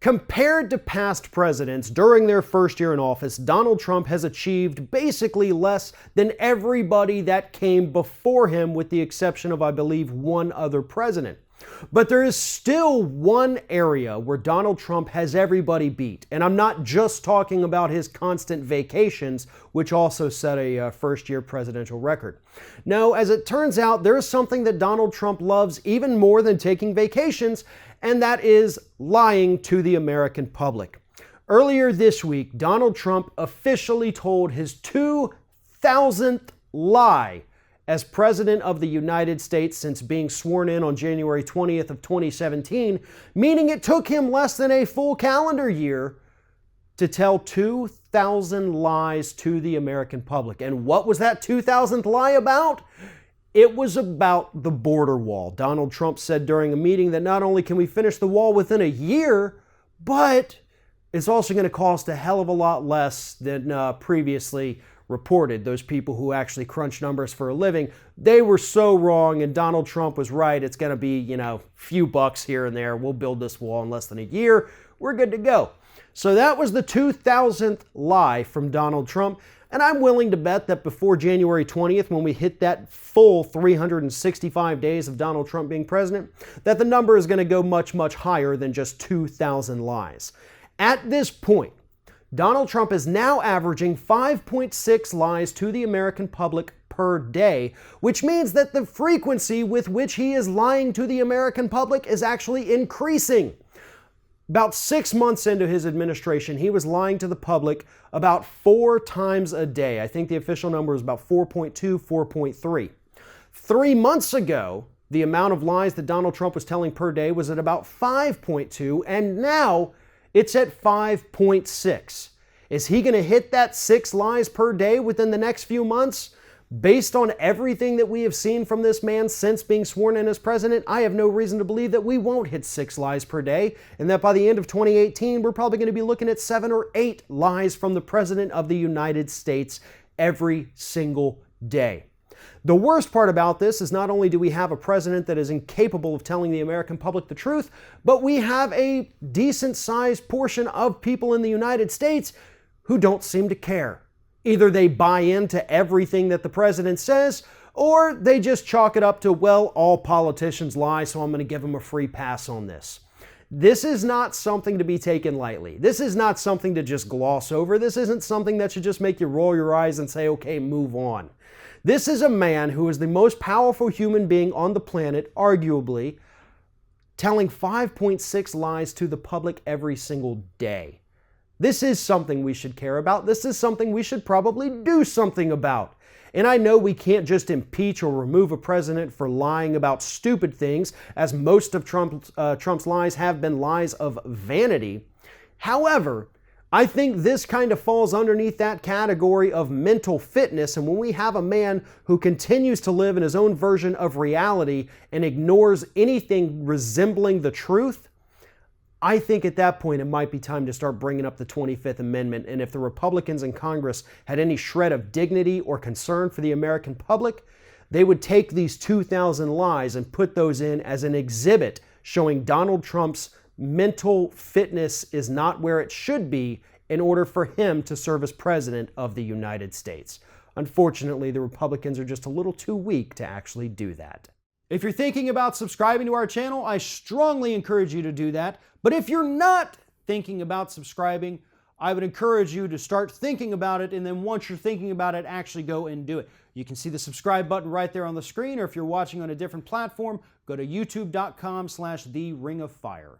Compared to past presidents during their first year in office, Donald Trump has achieved basically less than everybody that came before him, with the exception of, I believe, one other president. But there is still one area where Donald Trump has everybody beat. And I'm not just talking about his constant vacations, which also set a first-year presidential record. No, as it turns out, there is something that Donald Trump loves even more than taking vacations, and that is lying to the American public. Earlier this week, Donald Trump officially told his 2,000th lie as President of the United States since being sworn in on January 20th of 2017, meaning it took him less than a full calendar year to tell 2,000 lies to the American public. And what was that 2,000th lie about? It was about the border wall. Donald Trump said during a meeting that not only can we finish the wall within a year, but it's also going to cost a hell of a lot less than previously reported. Those people who actually crunch numbers for a living, they were so wrong, and Donald Trump was right. It's going to be, few bucks here and there. We'll build this wall in less than a year. We're good to go. So that was the 2,000th lie from Donald Trump. And I'm willing to bet that before January 20th, when we hit that full 365 days of Donald Trump being president, that the number is going to go much, much higher than just 2,000 lies. At this point, Donald Trump is now averaging 5.6 lies to the American public per day, which means that the frequency with which he is lying to the American public is actually increasing. About 6 months into his administration, he was lying to the public about 4 times a day. I think the official number was about 4.2, 4.3. 3 months ago, the amount of lies that Donald Trump was telling per day was at about 5.2, and now it's at 5.6. Is he going to hit that 6 lies per day within the next few months? Based on everything that we have seen from this man since being sworn in as president, I have no reason to believe that we won't hit 6 lies per day, and that by the end of 2018, we're probably going to be looking at 7 or 8 lies from the President of the United States every single day. The worst part about this is not only do we have a president that is incapable of telling the American public the truth, but we have a decent-sized portion of people in the United States who don't seem to care. Either they buy into everything that the president says, or they just chalk it up to, well, all politicians lie, so I'm going to give them a free pass on this. This is not something to be taken lightly. This is not something to just gloss over. This isn't something that should just make you roll your eyes and say, okay, move on. This is a man who is the most powerful human being on the planet, arguably, telling 5.6 lies to the public every single day. This is something we should care about. This is something we should probably do something about. And I know we can't just impeach or remove a president for lying about stupid things, as most of Trump's lies have been lies of vanity. However, I think this kind of falls underneath that category of mental fitness, and when we have a man who continues to live in his own version of reality and ignores anything resembling the truth, I think at that point it might be time to start bringing up the 25th Amendment, and if the Republicans in Congress had any shred of dignity or concern for the American public, they would take these 2,000 lies and put those in as an exhibit showing Donald Trump's mental fitness is not where it should be in order for him to serve as president of the United States. Unfortunately, the Republicans are just a little too weak to actually do that. If you're thinking about subscribing to our channel, I strongly encourage you to do that. But if you're not thinking about subscribing, I would encourage you to start thinking about it, and then once you're thinking about it, actually go and do it. You can see the subscribe button right there on the screen, or if you're watching on a different platform, go to youtube.com/theringoffire.